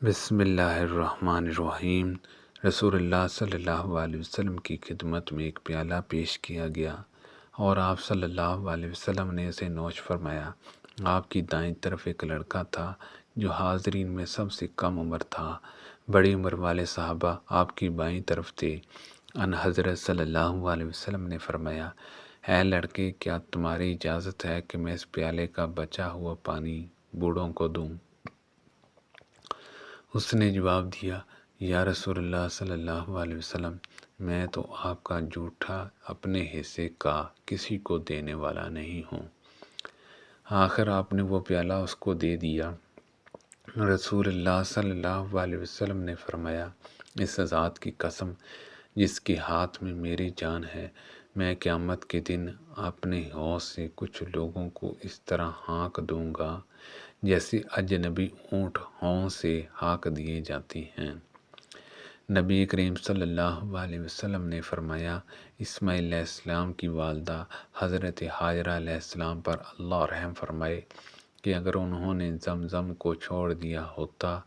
بسم اللہ الرحمن الرحیم۔ رسول اللہ صلی اللہ علیہ وسلم کی خدمت میں ایک پیالہ پیش کیا گیا اور آپ صلی اللہ علیہ وسلم نے اسے نوش فرمایا۔ آپ کی دائیں طرف ایک لڑکا تھا جو حاضرین میں سب سے کم عمر تھا۔ بڑی عمر والے صحابہ آپ کی بائیں طرف تھے۔ ان حضرت صلی اللہ علیہ وسلم نے فرمایا، اے لڑکے، کیا تمہاری اجازت ہے کہ میں اس پیالے کا بچا ہوا پانی بوڑھوں کو دوں؟ اس نے جواب دیا، یا رسول اللہ صلی اللہ علیہ وسلم، میں تو آپ کا جھوٹا اپنے حصے کا کسی کو دینے والا نہیں ہوں۔ آخر آپ نے وہ پیالہ اس کو دے دیا۔ رسول اللہ صلی اللہ علیہ وسلم نے فرمایا، اس ذات کی قسم جس کے ہاتھ میں میری جان ہے، میں قیامت کے دن اپنے حوض سے کچھ لوگوں کو اس طرح ہانک دوں گا جیسے اجنبی اونٹ حوض سے ہانک دیے جاتے ہیں۔ نبی کریم صلی اللہ علیہ وسلم نے فرمایا، اسماعیل علیہ السلام کی والدہ حضرت ہاجرہ علیہ السلام پر اللہ رحم فرمائے کہ اگر انہوں نے زمزم کو چھوڑ دیا ہوتا،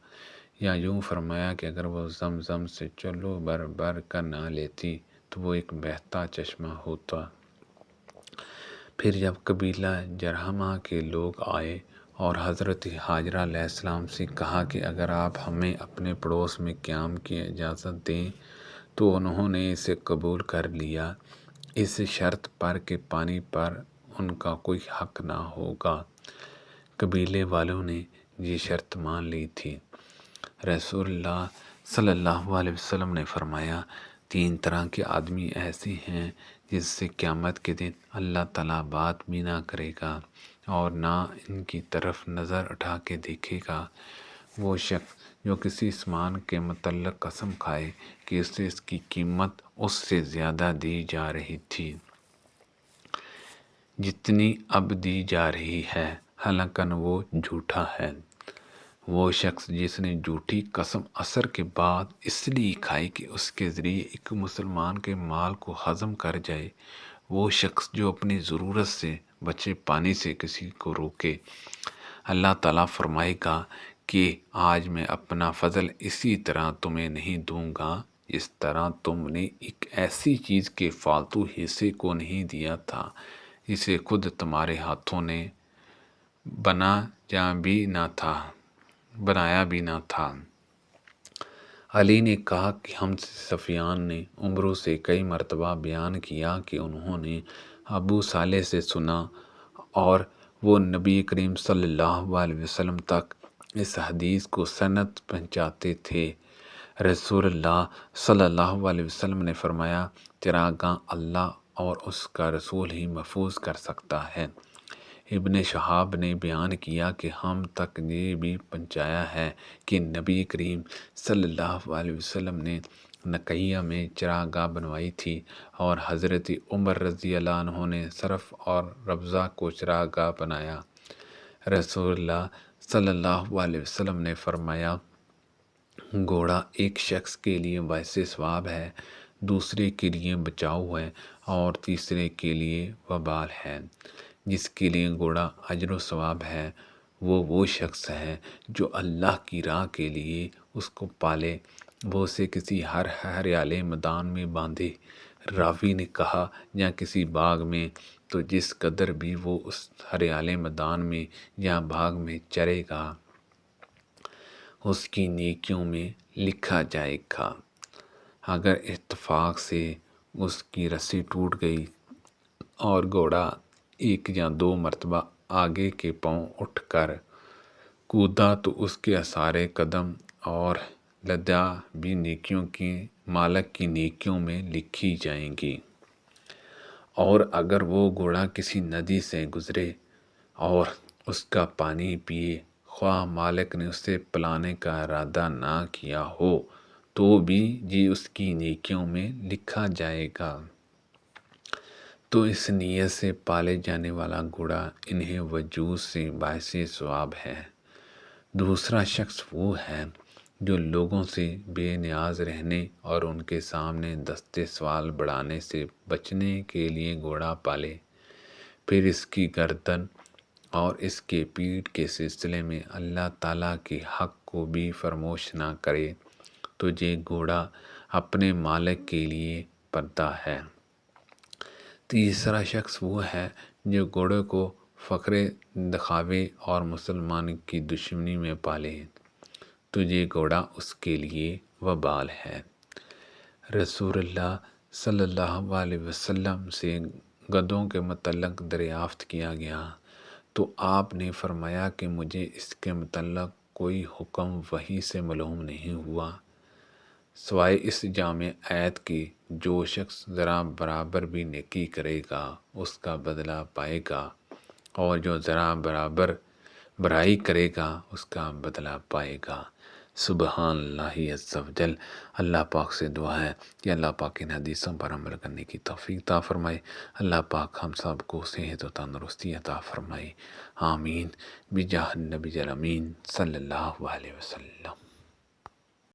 یا یوں فرمایا کہ اگر وہ زمزم سے چلو بھر کر نہ لیتی تو وہ ایک بہتا چشمہ ہوتا۔ پھر جب قبیلہ جرہمہ کے لوگ آئے اور حضرت ہاجرہ علیہ السلام سے کہا کہ اگر آپ ہمیں اپنے پڑوس میں قیام کی اجازت دیں تو انہوں نے اسے قبول کر لیا، اس شرط پر کہ پانی پر ان کا کوئی حق نہ ہوگا۔ قبیلے والوں نے یہ شرط مان لی تھی۔ رسول اللہ صلی اللہ علیہ وسلم نے فرمایا، 3 طرح کے آدمی ایسے ہیں جس سے قیامت کے دن اللہ تعالیٰ بات بھی نہ کرے گا اور نہ ان کی طرف نظر اٹھا کے دیکھے گا۔ وہ شخص جو کسی سامان کے متعلق قسم کھائے کہ اسے اس کی قیمت اس سے زیادہ دی جا رہی تھی جتنی اب دی جا رہی ہے، حالانکہ وہ جھوٹا ہے۔ وہ شخص جس نے جھوٹی قسم عصر کے بعد اس لیے کھائی کہ اس کے ذریعے ایک مسلمان کے مال کو ہضم کر جائے، وہ شخص جو اپنی ضرورت سے بچے پانی سے کسی کو روکے، اللہ تعالیٰ فرمائے گا کہ آج میں اپنا فضل اسی طرح تمہیں نہیں دوں گا جس طرح تم نے ایک ایسی چیز کے فالتو حصے کو نہیں دیا تھا جسے خود تمہارے ہاتھوں نے بنایا بھی نہ تھا۔ علی نے کہا کہ ہم سفیان نے عمرو سے کئی مرتبہ بیان کیا کہ انہوں نے ابو صالح سے سنا اور وہ نبی کریم صلی اللہ علیہ وسلم تک اس حدیث کو سند پہنچاتے تھے۔ رسول اللہ صلی اللہ علیہ وسلم نے فرمایا، چراگاہ اللہ اور اس کا رسول ہی محفوظ کر سکتا ہے۔ ابن شہاب نے بیان کیا کہ ہم تک یہ بھی پہنچایا ہے کہ نبی کریم صلی اللہ علیہ وسلم نے نقیہ میں چراگاہ بنوائی تھی اور حضرت عمر رضی اللہ عنہ نے صرف اور ربضہ کو چراگاہ بنایا۔ رسول اللہ صلی اللہ علیہ وسلم نے فرمایا، گھوڑا ایک شخص کے لیے باعث ثواب ہے، دوسرے کے لیے بچاؤ ہے اور تیسرے کے لیے وبال ہے۔ جس کے لیے گھوڑا اجر و ثواب ہے وہ شخص ہے جو اللہ کی راہ کے لیے اس کو پالے، وہ اسے کسی ہریالے میدان میں باندھے۔ راوی نے کہا، یا کسی باغ میں، تو جس قدر بھی وہ اس ہریالے میدان میں یا باغ میں چرے گا اس کی نیکیوں میں لکھا جائے گا۔ اگر اتفاق سے اس کی رسی ٹوٹ گئی اور گھوڑا 1 یا 2 مرتبہ آگے کے پاؤں اٹھ کر کودا تو اس کے آثارِ قدم اور لدیاں بھی نیکیوں کی مالک کی نیکیوں میں لکھی جائیں گی۔ اور اگر وہ گھوڑا کسی ندی سے گزرے اور اس کا پانی پیے، خواہ مالک نے اسے پلانے کا ارادہ نہ کیا ہو تو بھی یہ اس کی نیکیوں میں لکھا جائے گا۔ تو اس نیت سے پالے جانے والا گھوڑا انہیں وجود سے باعث ثواب ہے۔ دوسرا شخص وہ ہے جو لوگوں سے بے نیاز رہنے اور ان کے سامنے دست سوال بڑھانے سے بچنے کے لیے گھوڑا پالے، پھر اس کی گردن اور اس کے پیٹ کے سلسلے میں اللہ تعالیٰ کے حق کو بھی فراموش نہ کرے تو یہ گھوڑا اپنے مالک کے لیے پڑتا ہے۔ تیسرا شخص وہ ہے جو گھوڑے کو فخر دکھاوے اور مسلمان کی دشمنی میں پالے تو یہ گھوڑا اس کے لیے وبال ہے۔ رسول اللہ صلی اللہ علیہ وسلم سے گدھوں کے متعلق دریافت کیا گیا تو آپ نے فرمایا کہ مجھے اس کے متعلق کوئی حکم وحی سے معلوم نہیں ہوا سوائے اس جامع آیت کی، جو شخص ذرا برابر بھی نیکی کرے گا اس کا بدلہ پائے گا، اور جو ذرا برابر برائی کرے گا اس کا بدلہ پائے گا۔ سبحان اللہ عز و جل۔ اللہ پاک سے دعا ہے کہ اللہ پاک ان حدیثوں پر عمل کرنے کی توفیق عطا فرمائے۔ اللہ پاک ہم سب کو صحت و تندرستی عطا فرمائے۔ آمین بجاہ النبی الامین صلی اللہ علیہ وسلم۔